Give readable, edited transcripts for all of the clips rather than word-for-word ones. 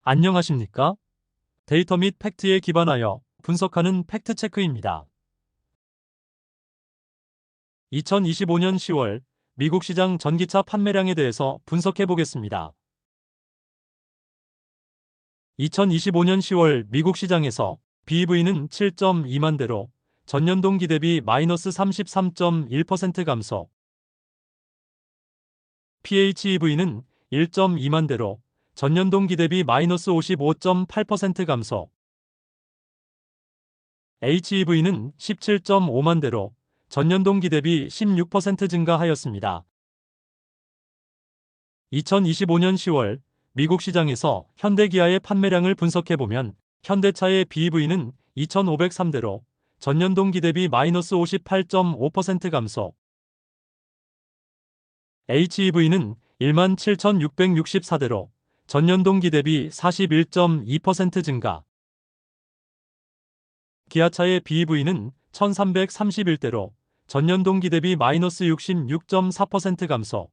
안녕하십니까? 데이터 및 팩트에 기반하여 분석하는 팩트체크입니다. 2025년 10월 미국 시장 전기차 판매량에 대해서 분석해 보겠습니다. 2025년 10월 미국 시장에서 BEV는 7.2만 대로 전년 동기 대비 마이너스 33.1% 감소, PHEV는 1.2만 대로 전년 동기 대비 마이너스 55.8% 감소, HEV는 17.5만 대로 전년 동기 대비 16% 증가하였습니다. 2025년 10월 미국 시장에서 현대기아의 판매량을 분석해보면 현대차의 BEV는 2,503대로 전년 동기 대비 마이너스 58.5% 감소, HEV는 17,664대로 전년 동기 대비 41.2% 증가, 기아차의 BEV는 1,331대로 전년 동기 대비 마이너스 66.4% 감소,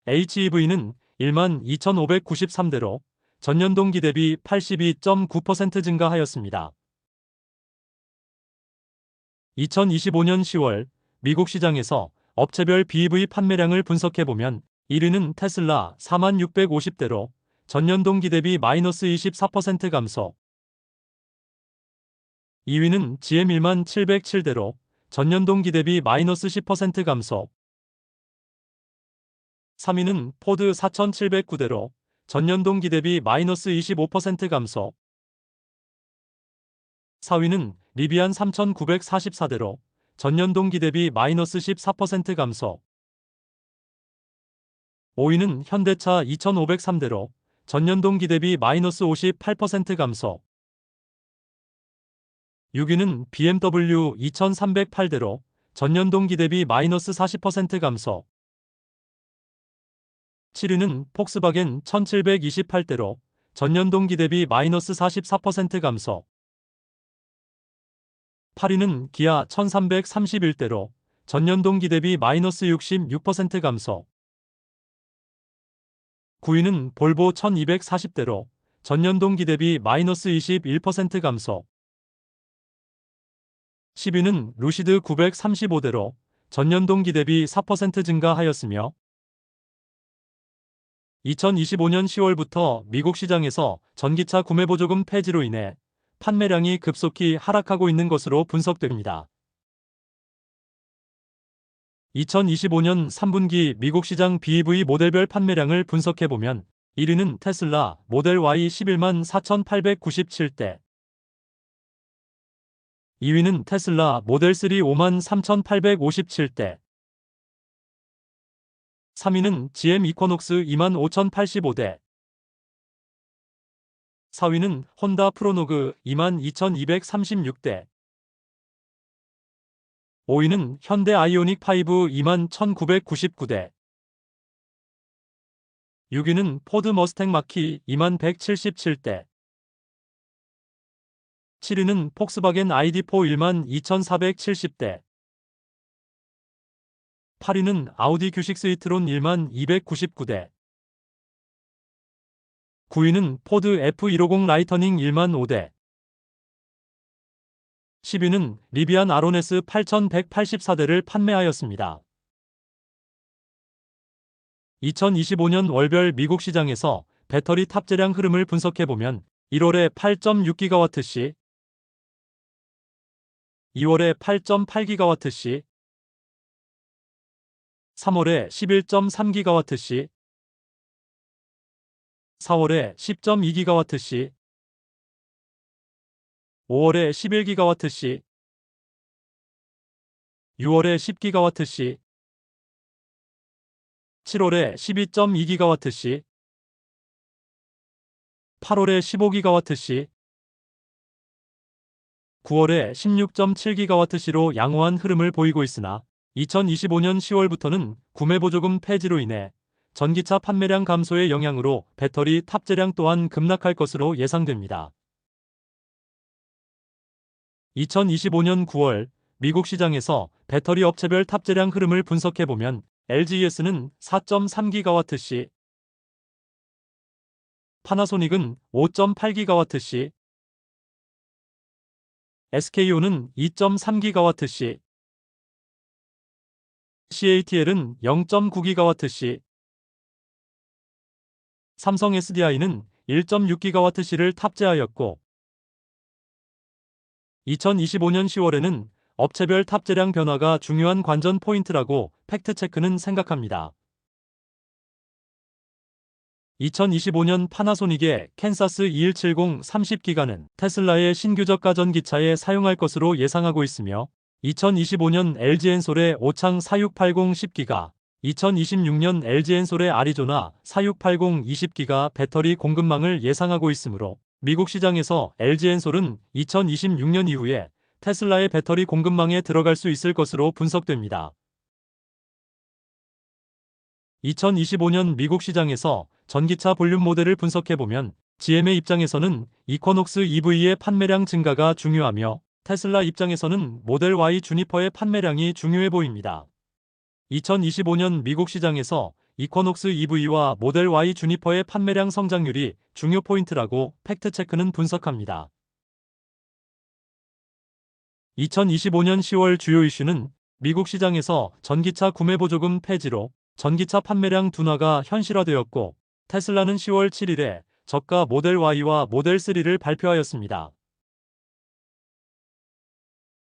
HEV는 12,593대로 전년 동기 대비 82.9% 증가하였습니다. 2025년 10월 미국 시장에서 업체별 BEV 판매량을 분석해보면 1위는 테슬라 4650대로 전년 동기 대비 마이너스 24% 감소, 2위는 GM 1707대로 전년 동기 대비 마이너스 10% 감소, 3위는 포드 4709대로 전년 동기 대비 마이너스 25% 감소, 4위는 리비안 3944대로 전년 동기 대비 마이너스 14% 감소, 5위는 현대차 2503대로 전년 동기 대비 마이너스 58% 감소, 6위는 BMW 2308대로 전년 동기 대비 마이너스 40% 감소, 7위는 폭스바겐 1728대로 전년 동기 대비 마이너스 44% 감소, 8위는 기아 1331대로 전년 동기 대비 마이너스 66% 감소, 9위는 볼보 1240대로 전년 동기 대비 마이너스 21% 감소, 10위는 루시드 935대로 전년 동기 대비 4% 증가하였으며 2025년 10월부터 미국 시장에서 전기차 구매 보조금 폐지로 인해 판매량이 급속히 하락하고 있는 것으로 분석됩니다. 2025년 3분기 미국 시장 BEV 모델별 판매량을 분석해보면 1위는 테슬라 모델 Y 11만 4,897대, 2위는 테슬라 모델 3 5만 3,857대, 3위는 GM 이쿼녹스 2만 5,085대, 4위는 혼다 프로노그 2만 2,236대, 5위는 현대 아이오닉 5 2만 1,999대, 6위는 포드 머스탱 마키 2만 177대, 7위는 폭스바겐 ID4 1만 2,470대, 8위는 아우디 Q6 e-tron 1만 299대, 9위는 포드 F150 라이터닝 1만 5대, 10위는 리비안 아로네스 8,184대를 판매하였습니다. 2025년 월별 미국 시장에서 배터리 탑재량 흐름을 분석해보면 1월에 8.6GWh, 2월에 8.8GWh, 3월에 11.3GWh, 4월에 10.2GWh, 5월에 11GWh, 6월에 10GWh, 7월에 12.2GWh, 8월에 15GWh, 9월에 16.7GWh로 양호한 흐름을 보이고 있으나 2025년 10월부터는 구매 보조금 폐지로 인해 전기차 판매량 감소의 영향으로 배터리 탑재량 또한 급락할 것으로 예상됩니다. 2025년 9월 미국 시장에서 배터리 업체별 탑재량 흐름을 분석해보면 LGES는 4.3GWh, 파나소닉은 5.8GWh, SK온은 2.3GWh, CATL은 0.9GWh, 삼성 SDI는 1.6GWh를 탑재하였고 2025년 10월에는 업체별 탑재량 변화가 중요한 관전 포인트라고 팩트체크는 생각합니다. 2025년 파나소닉의 캔사스 2170 30기가는 테슬라의 신규저가 전기차에 사용할 것으로 예상하고 있으며 2025년 LG엔솔의 오창 4680 10기가, 2026년 LG엔솔의 아리조나 4680 20기가 배터리 공급망을 예상하고 있으므로 미국 시장에서 LG엔솔은 2026년 이후에 테슬라의 배터리 공급망에 들어갈 수 있을 것으로 분석됩니다. 2025년 미국 시장에서 전기차 볼륨 모델을 분석해보면 GM의 입장에서는 이쿼녹스 EV의 판매량 증가가 중요하며 테슬라 입장에서는 모델 Y 주니퍼의 판매량이 중요해 보입니다. 2025년 미국 시장에서 이쿼녹스 EV와 모델 Y 주니퍼의 판매량 성장률이 중요 포인트라고 팩트체크는 분석합니다. 2025년 10월 주요 이슈는 미국 시장에서 전기차 구매 보조금 폐지로 전기차 판매량 둔화가 현실화되었고 테슬라는 10월 7일에 저가 모델 Y와 모델 3를 발표하였습니다.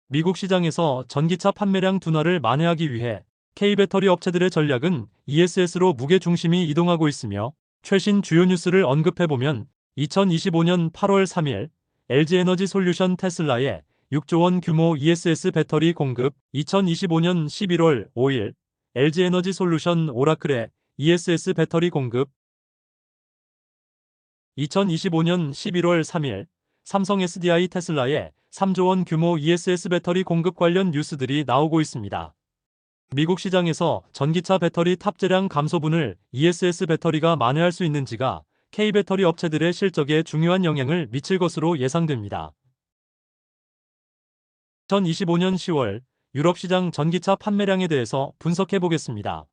미국 시장에서 전기차 판매량 둔화를 만회하기 위해 K배터리 업체들의 전략은 ESS로 무게 중심이 이동하고 있으며 최신 주요 뉴스를 언급해보면 2025년 8월 3일 LG에너지솔루션 테슬라의 6조 원 규모 ESS 배터리 공급, 2025년 11월 5일 LG에너지솔루션 오라클의 ESS 배터리 공급, 2025년 11월 3일 삼성 SDI 테슬라의 3조 원 규모 ESS 배터리 공급 관련 뉴스들이 나오고 있습니다. 미국 시장에서 전기차 배터리 탑재량 감소분을 ESS 배터리가 만회할 수 있는지가 K배터리 업체들의 실적에 중요한 영향을 미칠 것으로 예상됩니다. 2025년 10월 유럽 시장 전기차 판매량에 대해서 분석해 보겠습니다.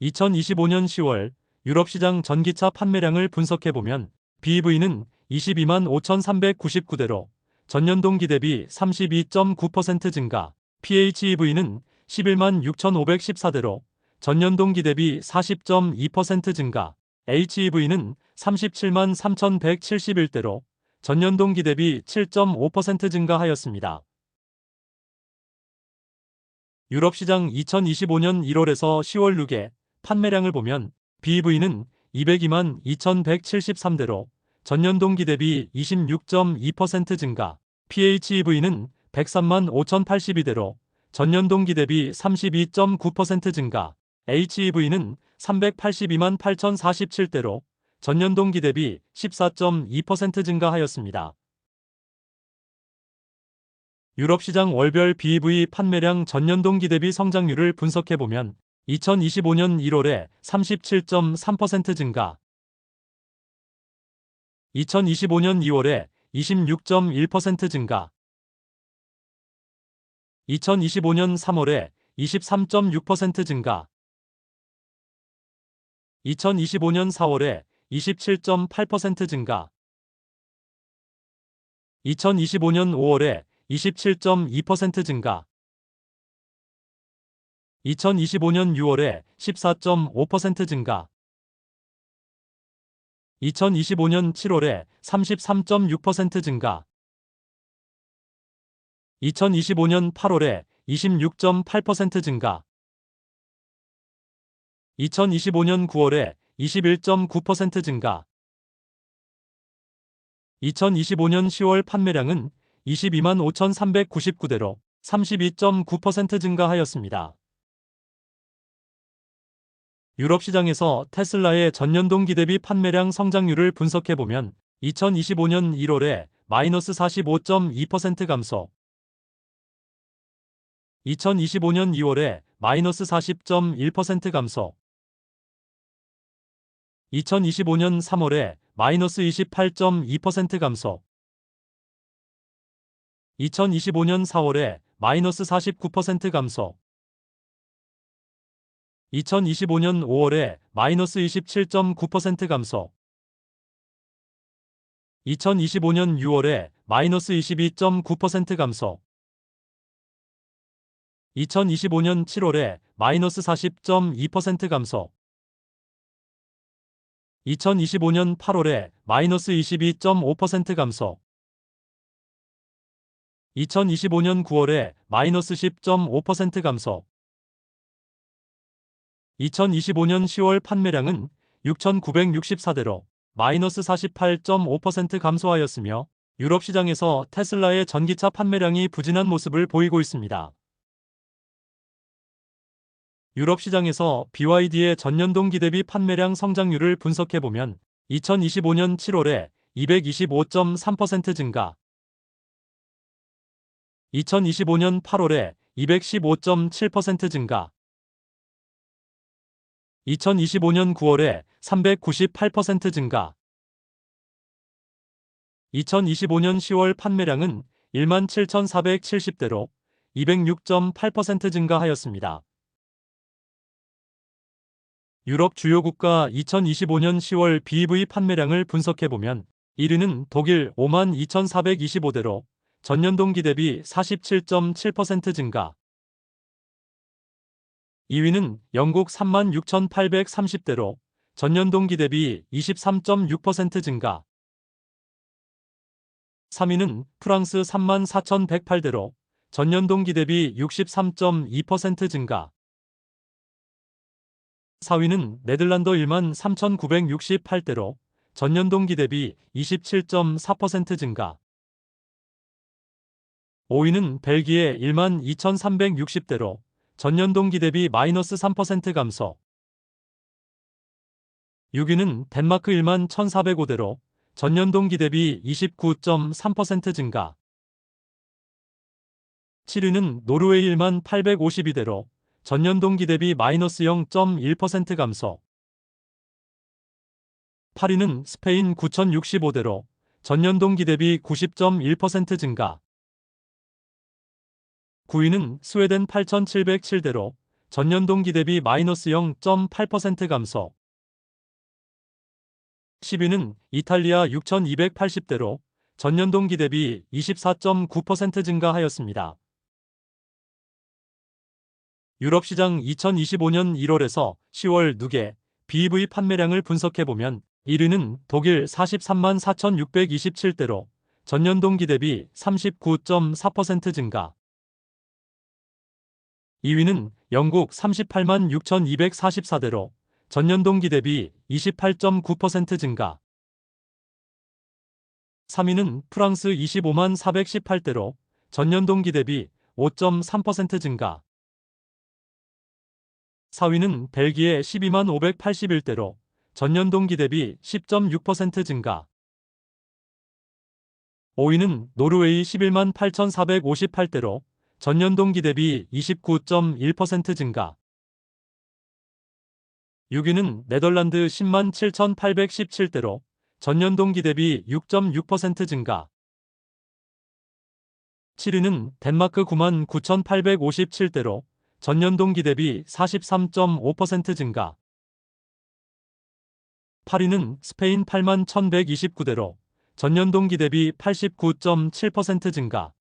2025년 10월 유럽 시장 전기차 판매량을 분석해 보면 BEV는 22만 5,399대로 전년 동기 대비 32.9% 증가, PHEV는 11만 6,514대로 전년 동기 대비 40.2% 증가, HEV는 37만 3,171대로 전년 동기 대비 7.5% 증가하였습니다. 유럽 시장 2025년 1월에서 10월 6일 판매량을 보면 BEV는 202만 2,173대로 전년 동기 대비 26.2% 증가, PHEV는 103만 5,082대로 전년 동기 대비 32.9% 증가, HEV는 382만 8,047대로 전년 동기 대비 14.2% 증가하였습니다. 유럽 시장 월별 BEV 판매량 전년 동기 대비 성장률을 분석해보면 2025년 1월에 37.3% 증가, 2025년 2월에 26.1% 증가, 2025년 3월에 23.6% 증가, 2025년 4월에 27.8% 증가, 2025년 5월에 27.2% 증가, 2025년 6월에 14.5% 증가, 2025년 7월에 33.6% 증가, 2025년 8월에 26.8% 증가, 2025년 9월에 21.9% 증가, 2025년 10월 판매량은 22만 5,399대로 32.9% 증가하였습니다. 유럽 시장에서 테슬라의 전년 동기 대비 판매량 성장률을 분석해보면 2025년 1월에 마이너스 45.2% 감소, 2025년 2월에 마이너스 40.1% 감소, 2025년 3월에 마이너스 28.2% 감소, 2025년 4월에 마이너스 49% 감소, 2025년 5월에 마이너스 27.9% 감소. 2025년 6월에 마이너스 22.9% 감소. 2025년 7월에 마이너스 40.2% 감소. 2025년 8월에 마이너스 22.5% 감소. 2025년 9월에 마이너스 10.5% 감소. 2025년 10월 판매량은 6,964대로 마이너스 48.5% 감소하였으며 유럽 시장에서 테슬라의 전기차 판매량이 부진한 모습을 보이고 있습니다. 유럽 시장에서 BYD의 전년 동기 대비 판매량 성장률을 분석해보면 2025년 7월에 225.3% 증가, 2025년 8월에 215.7% 증가, 2025년 9월에 398% 증가, 2025년 10월 판매량은 17,470대로 206.8% 증가하였습니다. 유럽 주요 국가 2025년 10월 BEV 판매량을 분석해보면 1위는 독일 52,425대로 전년 동기 대비 47.7% 증가, 2위는 영국 36,830대로 전년 동기 대비 23.6% 증가, 3위는 프랑스 34,108대로 전년 동기 대비 63.2% 증가, 4위는 네덜란드 13,968대로 전년 동기 대비 27.4% 증가, 5위는 벨기에 12,360대로 전년 동기 대비 마이너스 3% 감소, 6위는 덴마크 11,405대로 전년 동기 대비 29.3% 증가, 7위는 노르웨이 1852대로 전년 동기 대비 마이너스 0.1% 감소, 8위는 스페인 9,065대로 전년 동기 대비 90.1% 증가, 9위는 스웨덴 8,707대로 전년 동기 대비 마이너스 0.8% 감소, 10위는 이탈리아 6,280대로 전년 동기 대비 24.9% 증가하였습니다. 유럽 시장 2025년 1월에서 10월 누계 BEV 판매량을 분석해보면 1위는 독일 43만 4,627대로 전년 동기 대비 39.4% 증가, 2위는 영국 38만 6,244대로 전년 동기 대비 28.9% 증가, 3위는 프랑스 25만 418대로 전년 동기 대비 5.3% 증가, 4위는 벨기에 12만 581대로 전년 동기 대비 10.6% 증가, 5위는 노르웨이 11만 8,458대로 전년 동기 대비 29.1% 증가, 6위는 네덜란드 10만 7,817대로 전년 동기 대비 6.6% 증가, 7위는 덴마크 9만 9,857대로 전년 동기 대비 43.5% 증가, 8위는 스페인 8만 1,129대로 전년 동기 대비 89.7% 증가,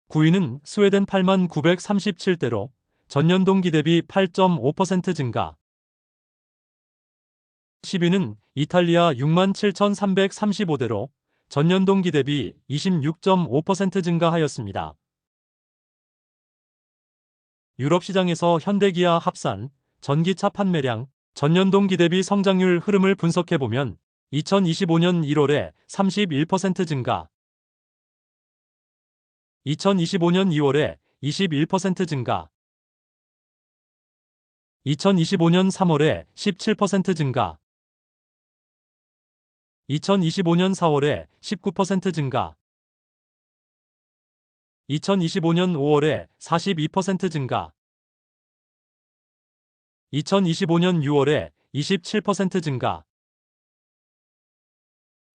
9위는 스웨덴 8만 937대로 전년 동기 대비 8.5% 증가, 10위는 이탈리아 6만 7,335대로 전년 동기 대비 26.5% 증가하였습니다. 유럽 시장에서 현대기아 합산 전기차 판매량 전년 동기 대비 성장률 흐름을 분석해보면 2025년 1월에 31% 증가, 2025년 2월에 21% 증가, 2025년 3월에 17% 증가, 2025년 4월에 19% 증가, 2025년 5월에 42% 증가, 2025년 6월에 27% 증가,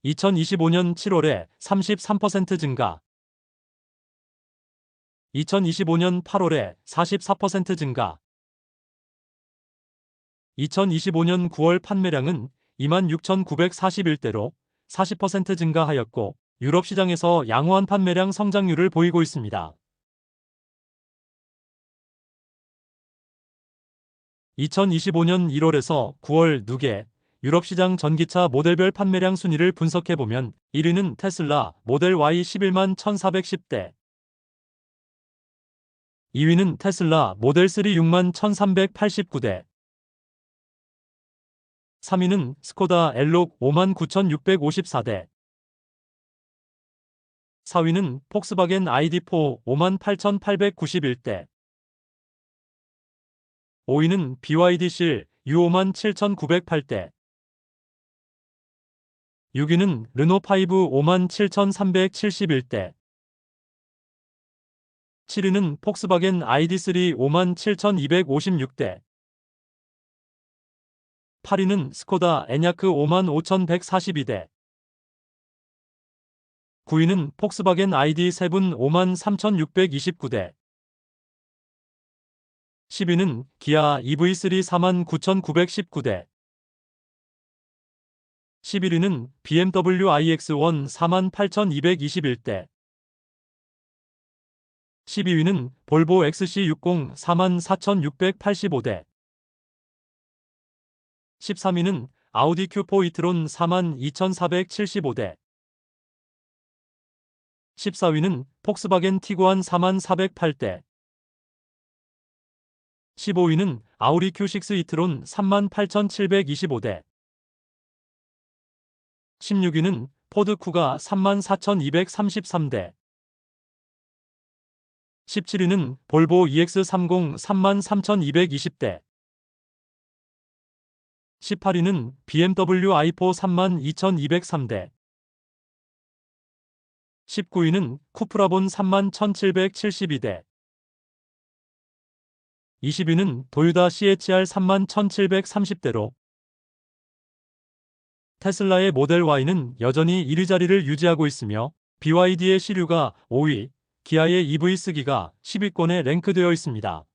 2025년 7월에 33% 증가, 2025년 8월에 44% 증가, 2025년 9월 판매량은 26,941대로 40% 증가하였고 유럽 시장에서 양호한 판매량 성장률을 보이고 있습니다. 2025년 1월에서 9월 누계 유럽 시장 전기차 모델별 판매량 순위를 분석해보면 1위는 테슬라 모델 Y 11만 1,410대, 2위는 테슬라 모델 3 6만 1,389대, 3위는 스코다 엘록 5만 9,654대, 4위는 폭스바겐 ID4 5만 8,891대, 5위는 BYD 실 U5만 7,908대, 6위는 르노5 5만 7,371대, 7위는 폭스바겐 ID3 5만 7,256대, 8위는 스코다 에냐크 5만 5,142대, 9위는 폭스바겐 ID7 5만 3,629대, 10위는 기아 EV3 4만 9,919대, 11위는 BMW iX1 4만 8,221대, 12위는 볼보 XC60 4만 4,685대, 13위는 아우디 Q4 이트론 4만 2,475대, 14위는 폭스바겐 티구안 4만 408대, 15위는 아우디 Q6 이트론 3만 8,725대, 16위는 포드 쿠가 3만 4,233대, 17위는 볼보 EX30 3만 3,220대, 18위는 BMW i4 3만 2,203대, 19위는 쿠프라본 3만 1,772대, 20위는 도요타 CHR 3만 1,730대로 테슬라의 모델 Y는 여전히 1위 자리를 유지하고 있으며 BYD의 시류가 5위, 기아의 EV 쓰기가 10위권에 랭크되어 있습니다.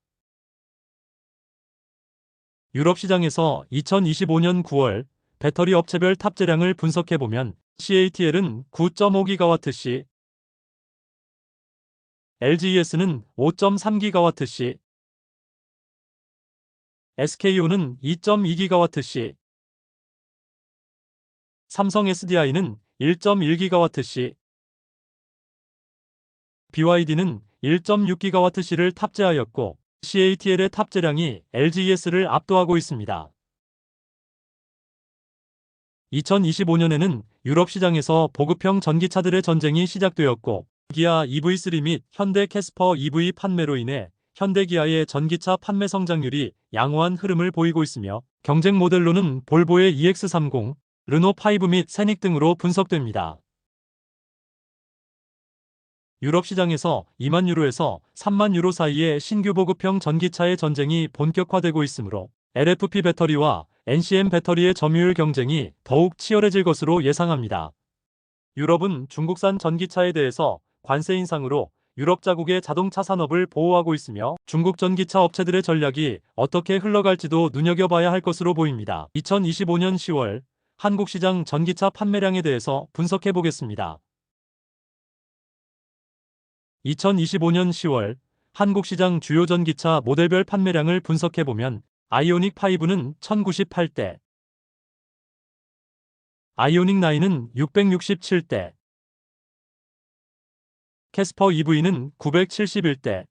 유럽 시장에서 2025년 9월 배터리 업체별 탑재량을 분석해보면 CATL은 9.5GWh, LGES는 5.3GWh, SK온은 2.2GWh, 삼성 SDI는 1.1GWh, BYD는 1.6GWh를 탑재하였고 CATL의 탑재량이 LGES를 압도하고 있습니다. 2025년에는 유럽 시장에서 보급형 전기차들의 전쟁이 시작되었고 기아 EV3 및 현대 캐스퍼 EV 판매로 인해 현대 기아의 전기차 판매 성장률이 양호한 흐름을 보이고 있으며 경쟁 모델로는 볼보의 EX30, 르노5 및 세닉 등으로 분석됩니다. 유럽 시장에서 2만 유로에서 3만 유로 사이의 신규 보급형 전기차의 전쟁이 본격화되고 있으므로 LFP 배터리와 NCM 배터리의 점유율 경쟁이 더욱 치열해질 것으로 예상합니다. 유럽은 중국산 전기차에 대해서 관세 인상으로 유럽 자국의 자동차 산업을 보호하고 있으며 중국 전기차 업체들의 전략이 어떻게 흘러갈지도 눈여겨봐야 할 것으로 보입니다. 2025년 10월 한국 시장 전기차 판매량에 대해서 분석해 보겠습니다. 2025년 10월 한국 시장 주요 전기차 모델별 판매량을 분석해 보면 아이오닉 5는 1098대, 아이오닉 9은 667대, 캐스퍼 EV는 971대,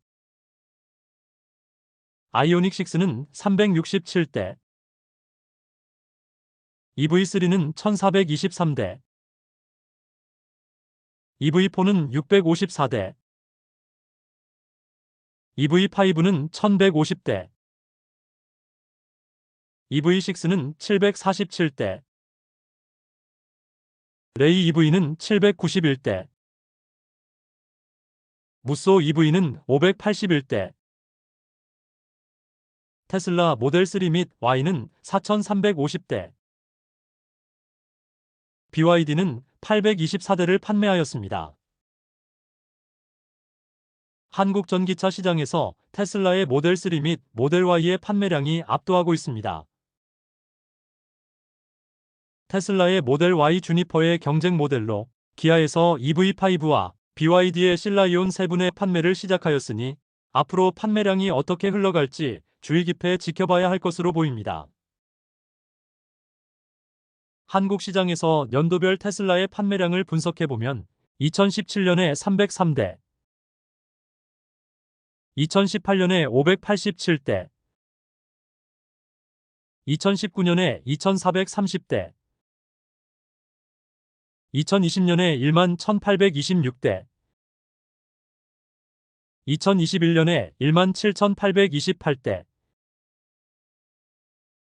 아이오닉 6는 367대, EV3는 1423대, EV4는 654대, EV5는 1150대, EV6는 747대, 레이 EV는 791대, 무쏘 EV는 581대, 테슬라 모델 3 및 Y는 4350대, BYD는 824대를 판매하였습니다. 한국 전기차 시장에서 테슬라의 모델 3 및 모델 Y의 판매량이 압도하고 있습니다. 테슬라의 모델 Y 주니퍼의 경쟁 모델로 기아에서 EV5와 BYD의 실라이온 3분의 판매를 시작하였으니 앞으로 판매량이 어떻게 흘러갈지 주의 깊게 지켜봐야 할 것으로 보입니다. 한국 시장에서 연도별 테슬라의 판매량을 분석해보면 2017년에 303대, 2018년에 587대, 2019년에 2430대, 2020년에 1만 1826대, 2021년에 1만 7828대,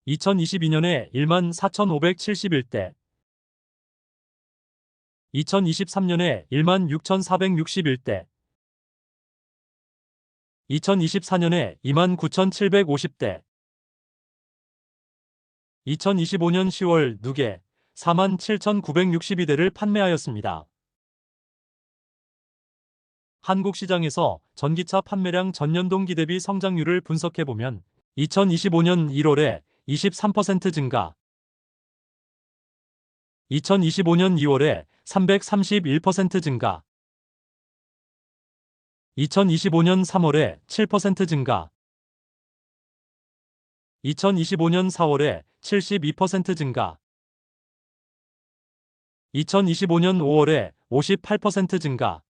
2022년에 1만 4571대, 2023년에 1만 6461대, 2024년에 2만 9750대, 2025년 10월 누계 4만 7962대를 판매하였습니다. 한국 시장에서 전기차 판매량 전년 동기 대비 성장률을 분석해보면 2025년 1월에 23% 증가, 2025년 2월에 331% 증가, 2025년 3월에 7% 증가, 2025년 4월에 72% 증가, 2025년 5월에 58% 증가,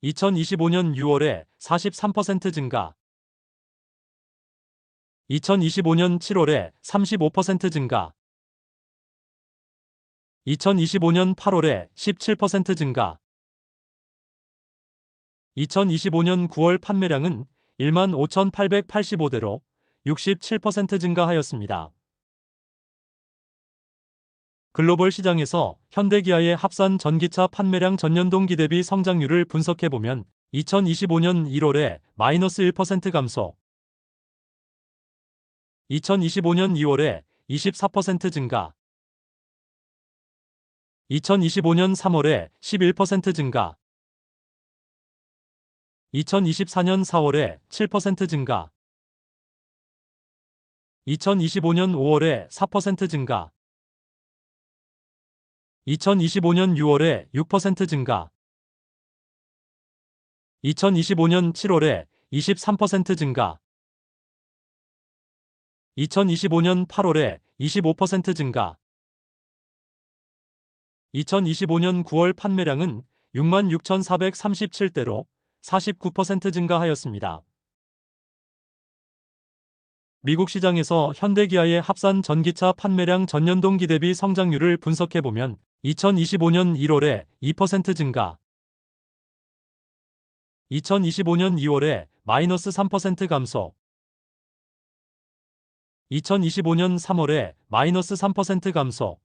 2025년 6월에 43% 증가, 2025년 7월에 35% 증가, 2025년 8월에 17% 증가, 2025년 9월 판매량은 1만 5,885대로 67% 증가하였습니다. 글로벌 시장에서 현대기아의 합산 전기차 판매량 전년 동기 대비 성장률을 분석해보면 2025년 1월에 마이너스 1% 감소, 2025년 2월에 24% 증가, 2025년 3월에 11% 증가, 2024년 4월에 7% 증가, 2025년 5월에 4% 증가, 2025년 6월에 6% 증가, 2025년 7월에 23% 증가, 2025년 8월에 25% 증가, 2025년 9월 판매량은 66,437대로 49% 증가하였습니다. 미국 시장에서 현대기아의 합산 전기차 판매량 전년 동기 대비 성장률을 분석해보면 2025년 1월에 2% 증가, 2025년 2월에 마이너스 3% 감소, 2025년 3월에 마이너스 3% 감소,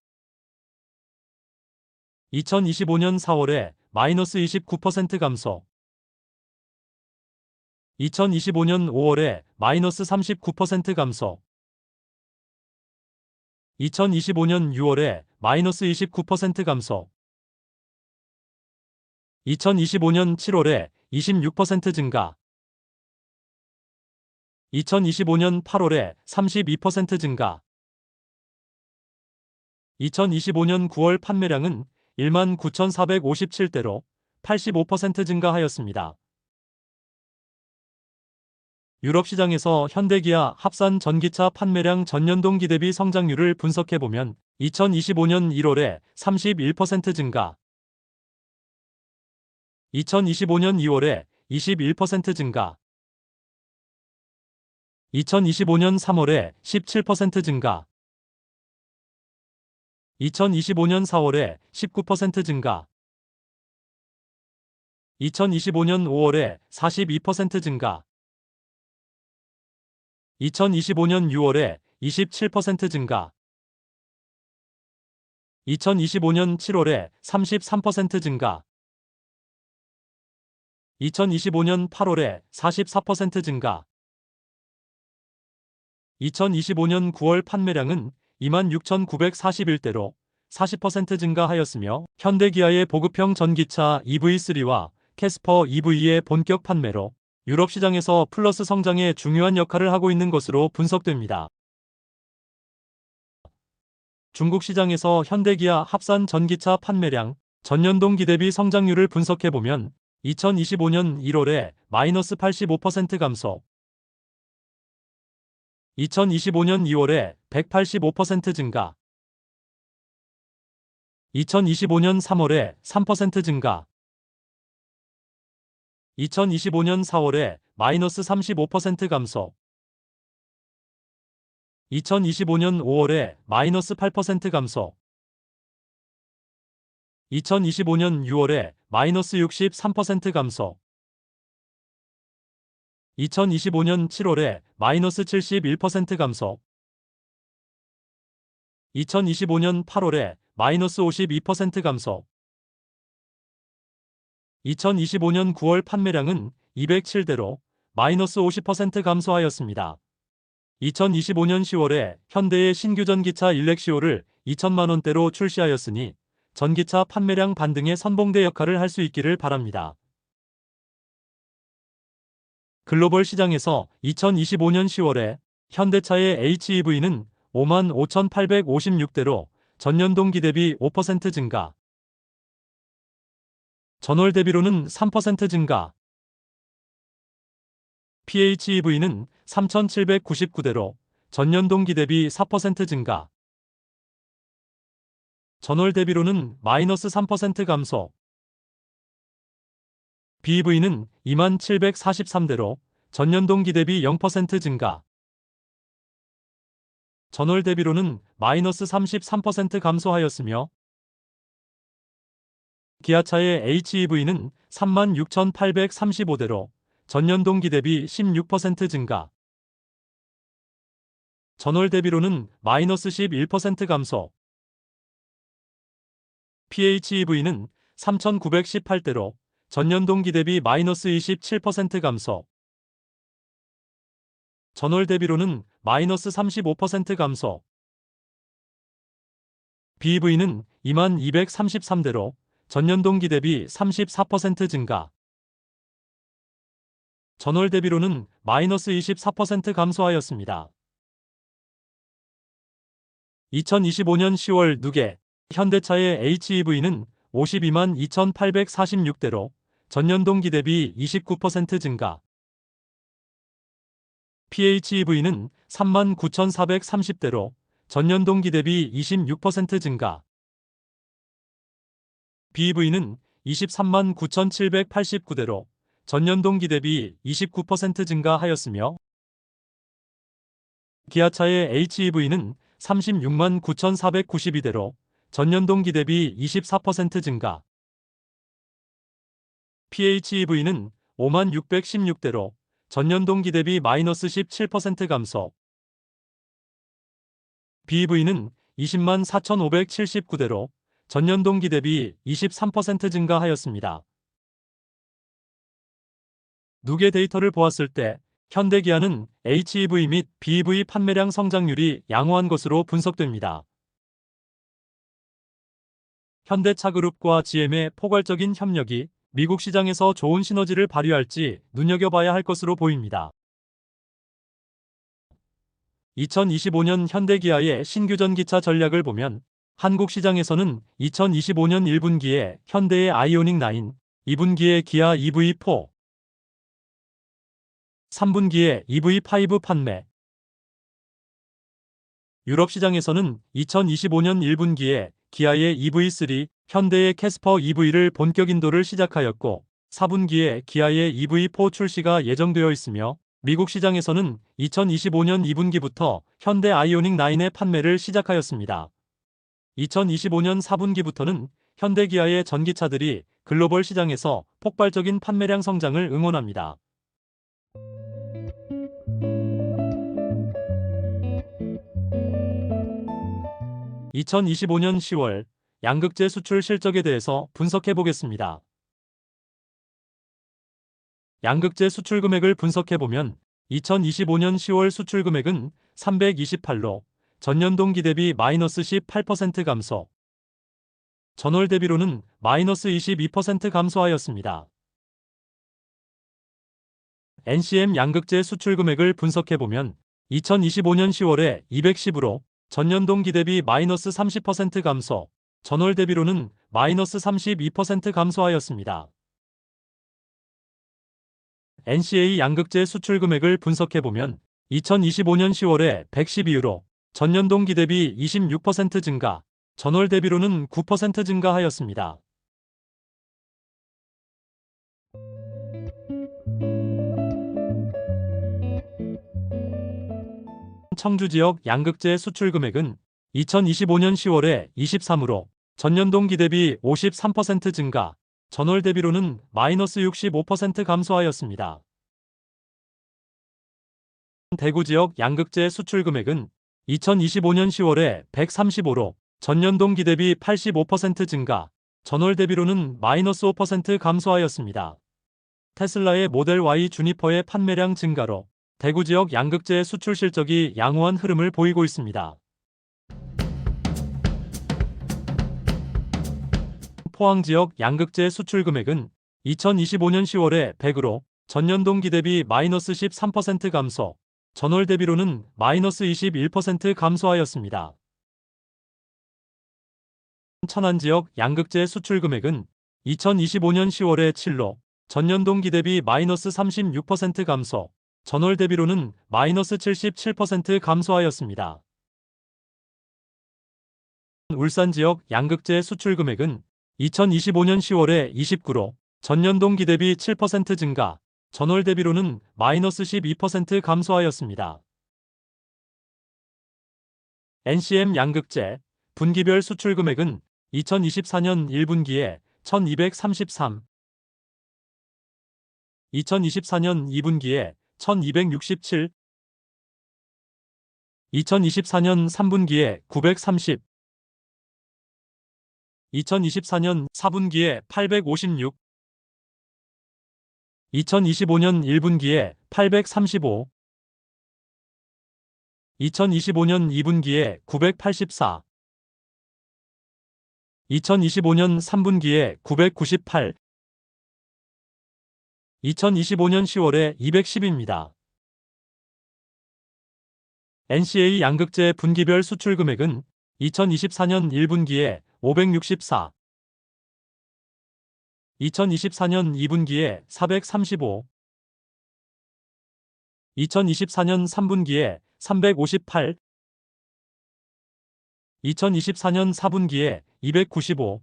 2025년 4월에 마이너스 29% 감소, 2025년 5월에 마이너스 39% 감소, 2025년 6월에 마이너스 29% 감소, 2025년 7월에 26% 증가, 2025년 8월에 32% 증가, 2025년 9월 판매량은 1만 9,457대로 85% 증가하였습니다. 유럽 시장에서 현대기아 합산 전기차 판매량 전년 동기 대비 성장률을 분석해보면 2025년 1월에 31% 증가, 2025년 2월에 21% 증가, 2025년 3월에 17% 증가, 2025년 4월에 19% 증가, 2025년 5월에 42% 증가, 2025년 6월에 27% 증가, 2025년 7월에 33% 증가, 2025년 8월에 44% 증가, 2025년 9월 판매량은 26,941대로 40% 증가하였으며 현대기아의 보급형 전기차 EV3와 캐스퍼 EV의 본격 판매로 유럽 시장에서 플러스 성장에 중요한 역할을 하고 있는 것으로 분석됩니다. 중국 시장에서 현대기아 합산 전기차 판매량, 전년 동기 대비 성장률을 분석해보면 2025년 1월에 마이너스 85% 감소, 2025년 2월에 185% 증가, 2025년 3월에 3% 증가, 2025년 4월에 마이너스 35% 감소, 2025년 5월에 마이너스 8% 감소, 2025년 6월에 마이너스 63% 감소, 2025년 7월에 마이너스 71% 감소, 2025년 8월에 마이너스 52% 감소, 2025년 9월 판매량은 207대로 마이너스 50% 감소하였습니다. 2025년 10월에 현대의 신규 전기차 일렉시오를 2천만 원대로 출시하였으니 전기차 판매량 반등의 선봉대 역할을 할 수 있기를 바랍니다. 글로벌 시장에서 2025년 10월에 현대차의 HEV는 55,856대로 전년 동기 대비 5% 증가, 전월 대비로는 3% 증가, PHEV는 3,799대로 전년 동기 대비 4% 증가, 전월 대비로는 마이너스 3% 감소, BEV는 2743대로 전년 동기 대비 0% 증가, 전월 대비로는 마이너스 33% 감소하였으며 기아차의 HEV는 36,835대로 전년 동기 대비 16% 증가, 전월 대비로는 마이너스 11% 감소, PHEV는 3,918대로 전년 동기 대비 마이너스 27% 감소, 전월 대비로는 마이너스 35% 감소, BEV는 2233대로 전년 동기 대비 34% 증가, 전월 대비로는 마이너스 24% 감소하였습니다. 2025년 10월 누계 현대차의 HEV는 52만 2,846대로 전년 동기 대비 29% 증가, PHEV는 3만 9,430대로 전년 동기 대비 26% 증가, BEV는 23만 9,789대로 전년 동기 대비 29% 증가하였으며 기아차의 HEV는 36만 9,492대로 전년 동기 대비 24% 증가, PHEV는 5만 616대로 전년 동기 대비 마이너스 17% 감소, BEV는 20만 4,579대로 전년 동기 대비 23% 증가하였습니다. 누계 데이터를 보았을 때 현대기아는 HEV 및 BEV 판매량 성장률이 양호한 것으로 분석됩니다. 현대차그룹과 GM의 포괄적인 협력이 미국 시장에서 좋은 시너지를 발휘할지 눈여겨봐야 할 것으로 보입니다. 2025년 현대기아의 신규 전기차 전략을 보면 한국 시장에서는 2025년 1분기에 현대의 아이오닉 9, 2분기에 기아 EV4, 3분기에 EV5 판매, 유럽 시장에서는 2025년 1분기에 기아의 EV3, 현대의 캐스퍼 EV를 본격 인도를 시작하였고 4분기에 기아의 EV4 출시가 예정되어 있으며 미국 시장에서는 2025년 2분기부터 현대 아이오닉 9의 판매를 시작하였습니다. 2025년 4분기부터는 현대기아의 전기차들이 글로벌 시장에서 폭발적인 판매량 성장을 응원합니다. 2025년 10월 양극재 수출 실적에 대해서 분석해 보겠습니다. 양극재 수출 금액을 분석해 보면 2025년 10월 수출 금액은 328로 전년 동기 대비 마이너스 18% 감소, 전월 대비로는 마이너스 22% 감소하였습니다. NCM 양극재 수출 금액을 분석해 보면 2025년 10월에 210으로 전년 동기 대비 마이너스 30% 감소, 전월 대비로는 마이너스 32% 감소하였습니다. NCA 양극재 수출 금액을 분석해보면 2025년 10월에 112유로, 전년 동기 대비 26% 증가, 전월 대비로는 9% 증가하였습니다. 청주 지역 양극재 수출 금액은 2025년 10월에 23유로, 전년 동기 대비 53% 증가, 전월 대비로는 마이너스 65% 감소하였습니다. 대구 지역 양극재 수출 금액은 2025년 10월에 135유로, 전년 동기 대비 85% 증가, 전월 대비로는 마이너스 5% 감소하였습니다. 테슬라의 모델 Y 주니퍼의 판매량 증가로 대구 지역 양극재 수출 실적이 양호한 흐름을 보이고 있습니다. 포항 지역 양극재 수출 금액은 2025년 10월에 100유로, 전년 동기 대비 마이너스 13% 감소, 전월 대비로는 마이너스 21% 감소하였습니다. 천안 지역 양극재 수출 금액은 2025년 10월에 7로, 전년 동기 대비 마이너스 36% 감소, 전월 대비로는 마이너스 77% 감소하였습니다. 울산 지역 양극재 수출 금액은 2025년 10월에 29로, 전년 동기 대비 7% 증가, 전월 대비로는 마이너스 12% 감소하였습니다. NCM 양극재 분기별 수출 금액은 2024년 1분기에 1233, 2024년 2분기에 1267, 2024년 3분기에 930, 2024년 4분기에 856, 2025년 1분기에 835, 2025년 2분기에 984, 2025년 3분기에 998, 2025년 10월에 210입니다. NCA 양극재 분기별 수출 금액은 2024년 1분기에 564, 2024년 2분기에 435, 2024년 3분기에 358, 2024년 4분기에 295,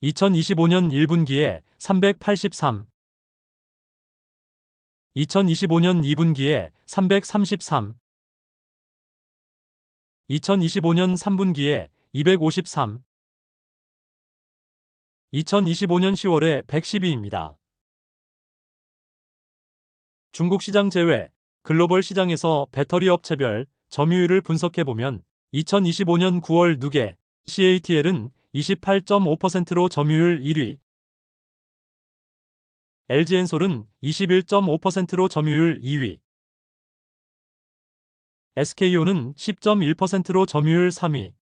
2025년 1분기에 383, 2025년 2분기에 333, 2025년 3분기에 253, 2025년 10월에 112입니다. 중국 시장 제외, 글로벌 시장에서 배터리 업체별 점유율을 분석해보면 2025년 9월 누계 CATL은 28.5%로 점유율 1위, LG엔솔은 21.5%로 점유율 2위, SK온은 10.1%로 점유율 3위,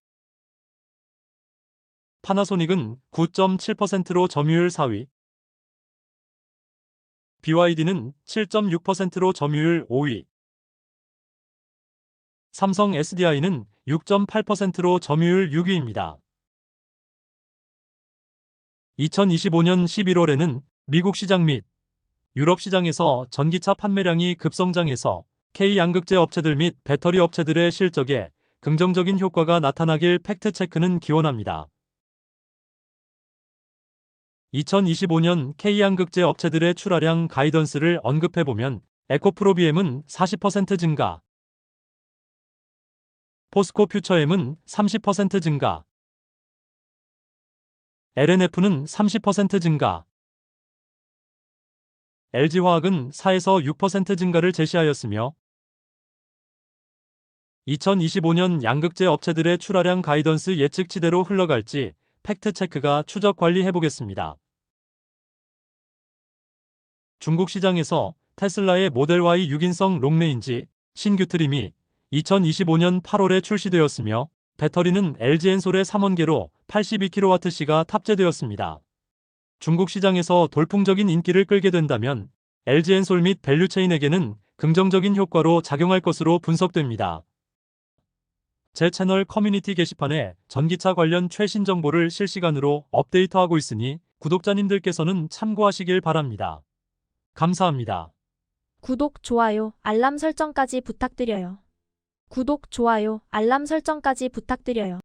파나소닉은 9.7%로 점유율 4위, BYD는 7.6%로 점유율 5위, 삼성 SDI는 6.8%로 점유율 6위입니다. 2025년 11월에는 미국 시장 및 유럽 시장에서 전기차 판매량이 급성장해서 K양극재 업체들 및 배터리 업체들의 실적에 긍정적인 효과가 나타나길 팩트체크는 기원합니다. 2025년 K양극재 업체들의 출하량 가이던스를 언급해보면 에코프로비엠은 40% 증가, 포스코 퓨처엠은 30% 증가, LNF는 30% 증가, LG화학은 4에서 6% 증가를 제시하였으며 2025년 양극재 업체들의 출하량 가이던스 예측치대로 흘러갈지 팩트체크가 추적 관리해보겠습니다. 중국 시장에서 테슬라의 모델 Y 6인성 롱레인지 신규 트림이 2025년 8월에 출시되었으며 배터리는 LG엔솔의 3원계로 82kWh가 탑재되었습니다. 중국 시장에서 돌풍적인 인기를 끌게 된다면 LG엔솔 및 밸류체인에게는 긍정적인 효과로 작용할 것으로 분석됩니다. 제 채널 커뮤니티 게시판에 전기차 관련 최신 정보를 실시간으로 업데이트하고 있으니 구독자님들께서는 참고하시길 바랍니다. 감사합니다. 구독, 좋아요, 알람 설정까지 부탁드려요. 구독, 좋아요, 알람 설정까지 부탁드려요.